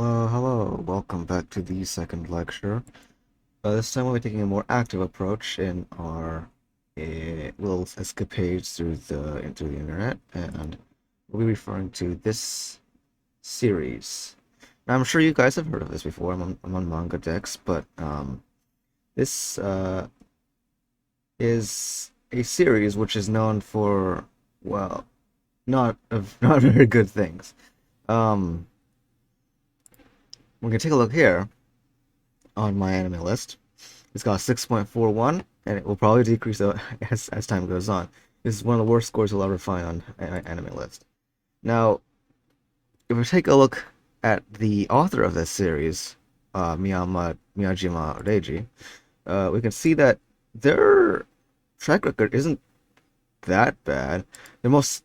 Hello, welcome back to the second lecture. This time we'll be taking a more active approach in our little escapades through the internet, and we'll be referring to this series. Now, I'm sure you guys have heard of this before. I'm on Manga Dex, but this is a series which is known for, well, not very good things. Um, we can take a look here on my anime list. It's got 6.41, and it will probably decrease as time goes on. This is one of the worst scores you'll ever find on an anime list. Now, if we take a look at the author of this series, Miyajima Reiji, we can see that their track record isn't that bad.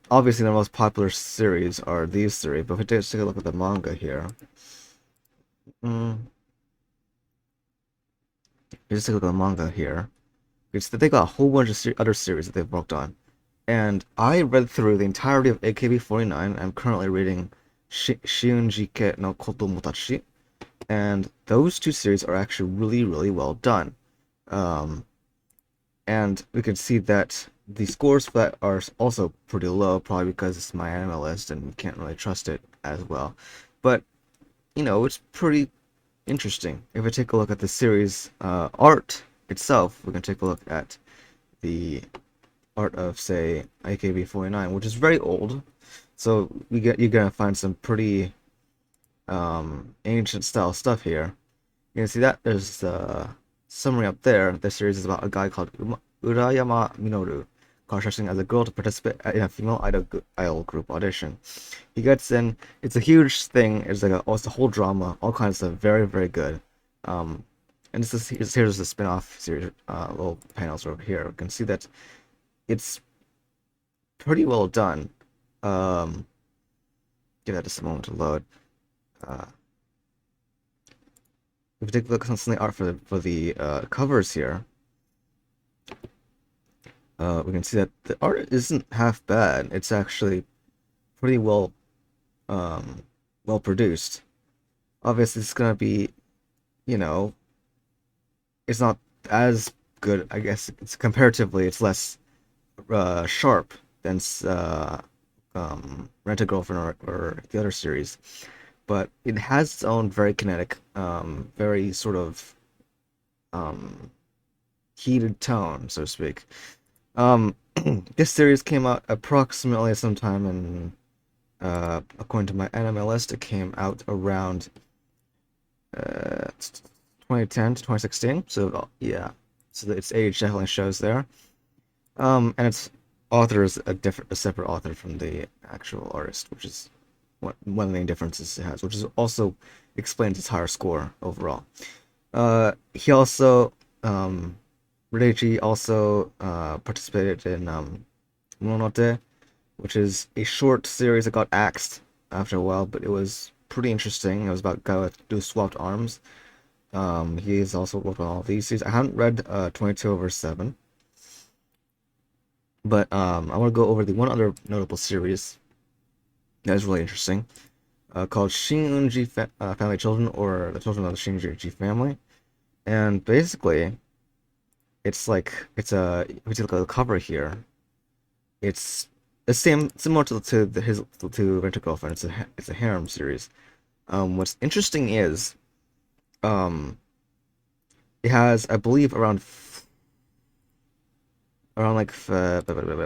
Obviously, the most popular series are these three, but if we take a look at the manga here, mm, just take a look at the manga here. It's that they got a whole bunch of other series that they've worked on. And I read through the entirety of AKB 49. I'm currently reading Shiunjike no Kotomotachi, and those two series are actually really, really well done. Um, and we can see that the scores for that are also pretty low, probably because it's my anime list and we can't really trust it as well. But, it's pretty interesting. If we take a look at the series art itself, we can take a look at the art of, say, AKB 49, which is very old. So you're gonna find some pretty ancient style stuff here. You can see that there's a summary up there. This series is about a guy called Urayama Minoru contrasting as a girl to participate in a female idol group audition. He gets in. It's a huge thing. It's a whole drama, all kinds of very, very good. Um, and here's the spin-off series, little panels over here. You can see that it's pretty well done. Um, Give that just a moment to load. Uh, if you take a look at some of the art for the covers here, we can see that the art isn't half bad. It's actually pretty um, well produced. Obviously, it's gonna be, you know, it's not as good. I guess it's comparatively, it's less sharp than Rent a Girlfriend or the other series, but it has its own very kinetic, very sort of um, heated tone, so to speak. Um, this series came out approximately sometime in, according to my anime list, it came out around 2010 to 2016. So yeah, so its age definitely shows there. And its author is a separate author from the actual artist, which is one of the main differences it has, which is also explains its higher score overall. He also Reiji also participated in Mononote, which is a short series that got axed after a while, but it was pretty interesting. It was about a guy with swapped arms. He's also worked on all of these series. I haven't read 22/7, but I want to go over the one other notable series that is really interesting, called Shinunji Family Children, or the Children of the Shinunji family. And basically, if you look at the cover here, it's the same, similar to Rent a Girlfriend. It's a harem series. What's interesting is, um, it has, I believe, around like five-ish.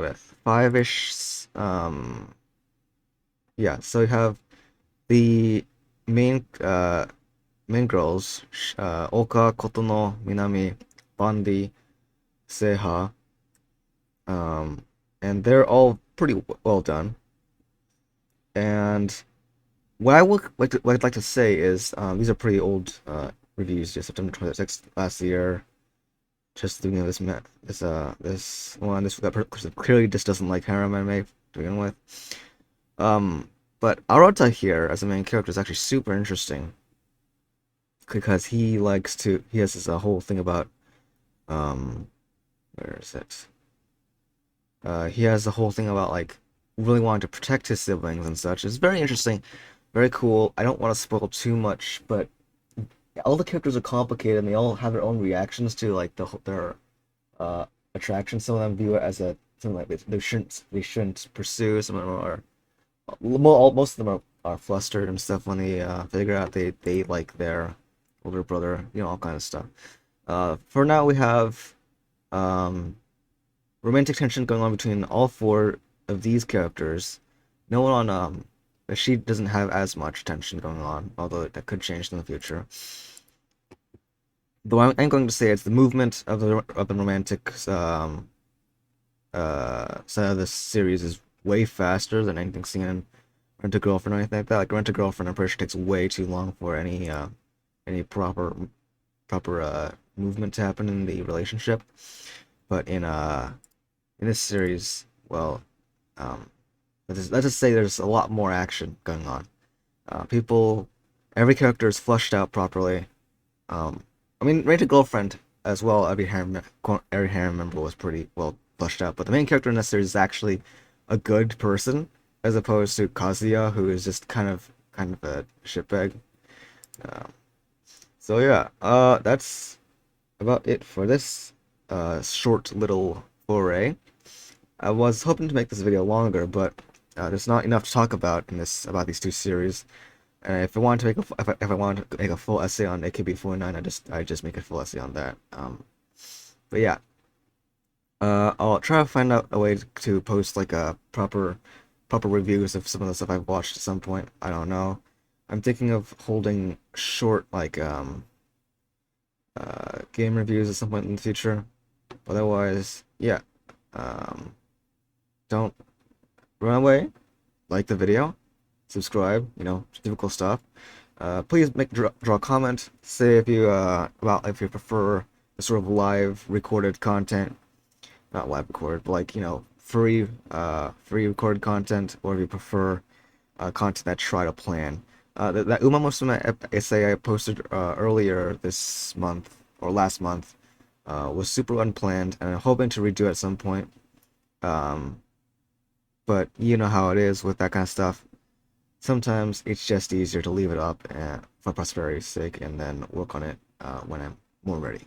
Yeah. So you have the main girls, Oka, Kotono, Minami, Bandi, Seha, um, and they're all pretty well done. And what I'd like to say is, these are pretty old reviews, just September 26th last year. Just thinking of this one, that clearly just doesn't like harem anime to begin with. Um, but Arata here as a main character is actually super interesting because he has this whole thing about, um where is it? He has the whole thing about like really wanting to protect his siblings and such. It's very interesting. Very cool. I don't want to spoil too much, but all the characters are complicated and they all have their own reactions to like their uh attraction. Some of them view it as a something like they shouldn't pursue. Some of them are most of them are flustered and stuff when they figure out they like their older brother, all kind of stuff. For now we have um romantic tension going on between all four of these characters. No one on she doesn't have as much tension going on, although that could change in the future. Though I'm going to say it's the movement of the romantic side of this series is way faster than anything seen in Rent a Girlfriend or anything like that. Like Rent a Girlfriend, I'm pretty sure takes way too long for any proper movement to happen in the relationship. But in this series, well, um, let's just say there's a lot more action going on. People, every character is fleshed out properly. Um, I mean, Rent a Girlfriend as well. Every harem member was pretty well fleshed out, but the main character in this series is actually a good person, as opposed to Kazuya, who is just kind of a shitbag. Um, so yeah, that's about it for this short little foray. I was hoping to make this video longer, but there's not enough to talk about in this about these two series. And if I wanted to make if I wanted to make a full essay on AKB49, I just make a full essay on that. But yeah, I'll try to find out a way to post like a proper reviews of some of the stuff I've watched at some point. I don't know. I'm thinking of holding short like game reviews at some point in the future. Otherwise, yeah. Um, don't run away. Like the video, subscribe. Typical stuff. Please draw a comment. Say if you about if you prefer the sort of live recorded content, not live recorded, but like free recorded content, or if you prefer content that try to plan. That Uma Musume essay I posted earlier this month or last month was super unplanned, and I'm hoping to redo it at some point. Um, but you know how it is with that kind of stuff. Sometimes it's just easier to leave it up for prosperity's sake and then work on it when I'm more ready.